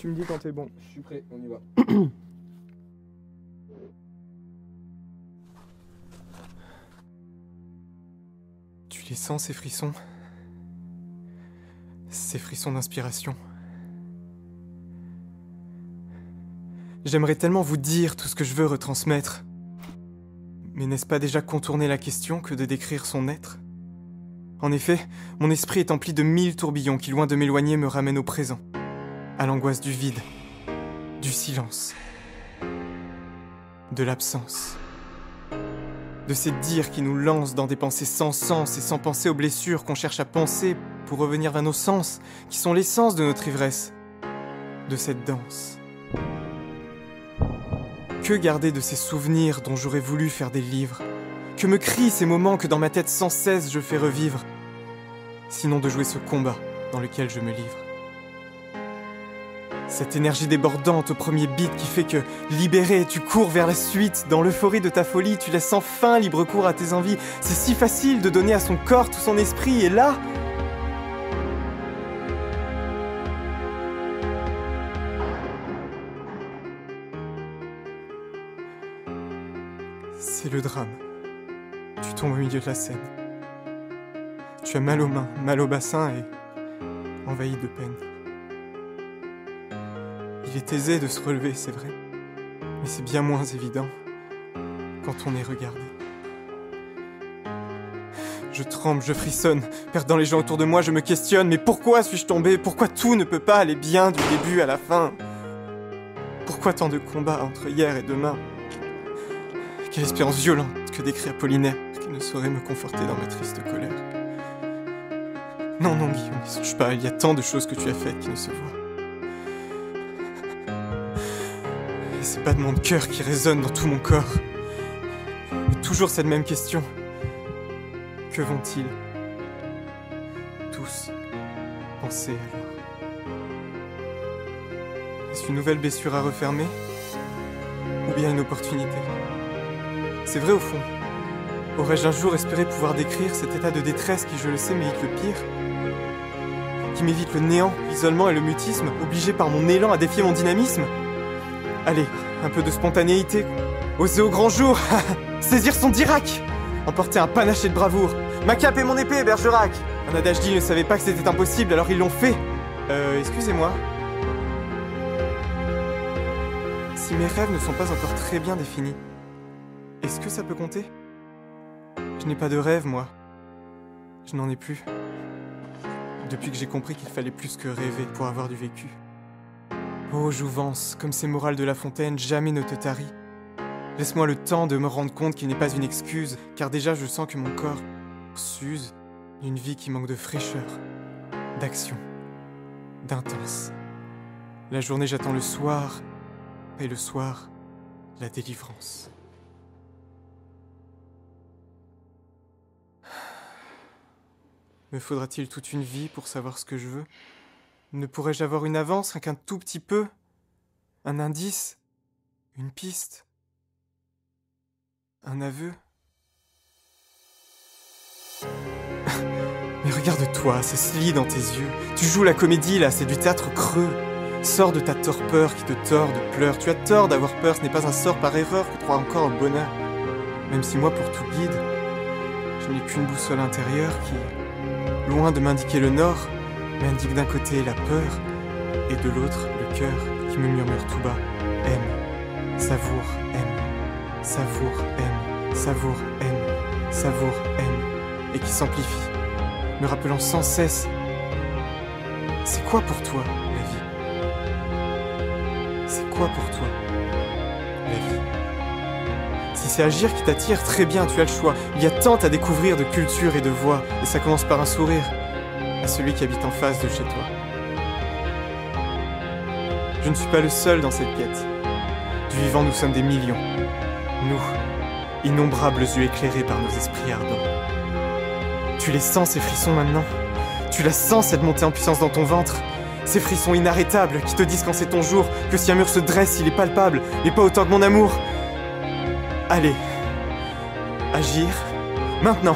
Tu me dis quand t'es bon. Je suis prêt, on y va. Tu les sens, ces frissons? Ces frissons d'inspiration. J'aimerais tellement vous dire tout ce que je veux retransmettre. Mais n'est-ce pas déjà contourner la question que de décrire son être? En effet, mon esprit est empli de 1000 tourbillons qui, loin de m'éloigner, me ramènent au présent. À l'angoisse du vide, du silence, de l'absence. De ces dires qui nous lancent dans des pensées sans sens et sans penser aux blessures qu'on cherche à penser pour revenir vers nos sens, qui sont l'essence de notre ivresse. De cette danse. Que garder de ces souvenirs dont j'aurais voulu faire des livres? Que me crient ces moments que dans ma tête sans cesse je fais revivre? Sinon de jouer ce combat dans lequel je me livre. Cette énergie débordante au premier beat qui fait que, libéré, tu cours vers la suite. Dans l'euphorie de ta folie, tu laisses enfin libre cours à tes envies. C'est si facile de donner à son corps tout son esprit, et là... C'est le drame. Tu tombes au milieu de la scène. Tu as mal aux mains, mal au bassin et envahi de peine. Il est aisé de se relever, c'est vrai, mais c'est bien moins évident quand on est regardé. Je tremble, je frissonne, perdant les gens autour de moi, je me questionne, mais pourquoi suis-je tombé? Pourquoi tout ne peut pas aller bien du début à la fin? Pourquoi tant de combats entre hier et demain? Quelle espérance violente que décrit Apollinaire, qui ne saurait me conforter dans ma triste colère. Non, Guillaume, n'y songe pas, il y a tant de choses que tu as faites qui ne se voient. Et ces battements de cœur qui résonnent dans tout mon corps. Et toujours cette même question. Que vont-ils tous penser alors? Est-ce une nouvelle blessure à refermer? Ou bien une opportunité? C'est vrai au fond. Aurais-je un jour espéré pouvoir décrire cet état de détresse qui, je le sais, m'évite le pire? Qui m'évite le néant, l'isolement et le mutisme, obligé par mon élan à défier mon dynamisme? Allez, un peu de spontanéité. Oser au grand jour, saisir son Dirac, emporter un panaché de bravoure. Ma cape et mon épée, Bergerac. Un adage dit, ils ne savaient pas que c'était impossible, alors ils l'ont fait. Excusez-moi. Si mes rêves ne sont pas encore très bien définis, est-ce que ça peut compter? Je n'ai pas de rêve, moi. Je n'en ai plus. Depuis que j'ai compris qu'il fallait plus que rêver pour avoir du vécu. Oh, jouvence, comme ces morales de La Fontaine, jamais ne te taris. Laisse-moi le temps de me rendre compte qu'il n'est pas une excuse, car déjà je sens que mon corps s'use d'une vie qui manque de fraîcheur, d'action, d'intense. La journée j'attends le soir, et le soir, la délivrance. Me faudra-t-il toute une vie pour savoir ce que je veux? Ne pourrais-je avoir une avance, rien qu'un tout petit peu? Un indice? Une piste? Un aveu? Mais regarde-toi, ça se lit dans tes yeux. Tu joues la comédie là, c'est du théâtre creux. Sors de ta torpeur qui te tord de pleurs. Tu as tort d'avoir peur, ce n'est pas un sort par erreur que de croire encore au bonheur. Même si moi, pour tout guide, je n'ai qu'une boussole intérieure qui, loin de m'indiquer le nord, m'indique d'un côté la peur et de l'autre le cœur qui me murmure tout bas. Aime, savoure, aime, savoure, aime, savoure, aime, savoure, aime, et qui s'amplifie, me rappelant sans cesse. C'est quoi pour toi la vie? C'est quoi pour toi la vie? Si c'est agir qui t'attire, très bien, tu as le choix. Il y a tant à découvrir de culture et de voix, et ça commence par un sourire à celui qui habite en face de chez toi. Je ne suis pas le seul dans cette quête. Du vivant, nous sommes des millions. Nous, innombrables yeux éclairés par nos esprits ardents. Tu les sens, ces frissons, maintenant? Tu la sens, cette montée en puissance dans ton ventre? Ces frissons inarrêtables qui te disent quand c'est ton jour, que si un mur se dresse, il est palpable, et pas autant que mon amour. Allez, agir, maintenant.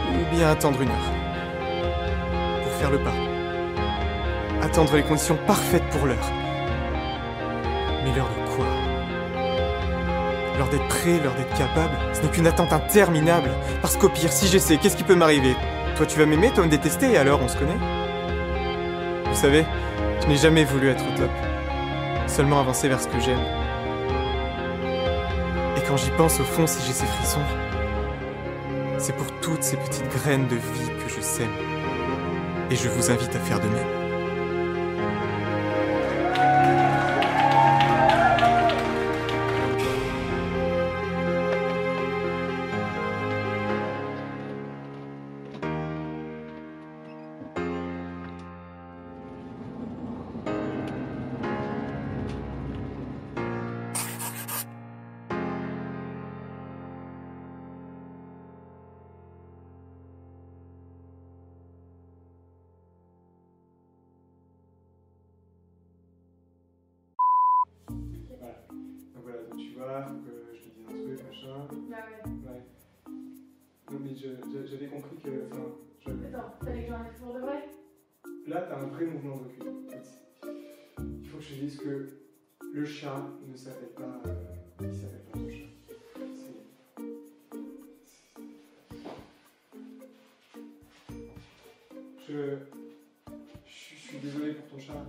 Ou mis à attendre 1 heure. Pour faire le pas. Attendre les conditions parfaites pour l'heure. Mais l'heure de quoi? L'heure d'être prêt, l'heure d'être capable, ce n'est qu'une attente interminable. Parce qu'au pire, si j'essaie, qu'est-ce qui peut m'arriver? Toi tu vas m'aimer, toi me détester, et alors on se connaît? Vous savez, je n'ai jamais voulu être au top. Seulement avancer vers ce que j'aime. Et quand j'y pense, au fond, si j'ai ces frissons, c'est pour toutes ces petites graines de vie que je sème. Et je vous invite à faire de même. Voilà, donc tu vois, faut que je te dise un truc, machin. Bah ouais. Ouais. Non mais j'avais compris que... Enfin, Attends, fallait que j'en ai pour de vrai? là, t'as un vrai mouvement de recul. Il faut que je te dise que le chat ne s'appelle pas... il s'appelle pas ton chat. Je suis désolé pour ton chat.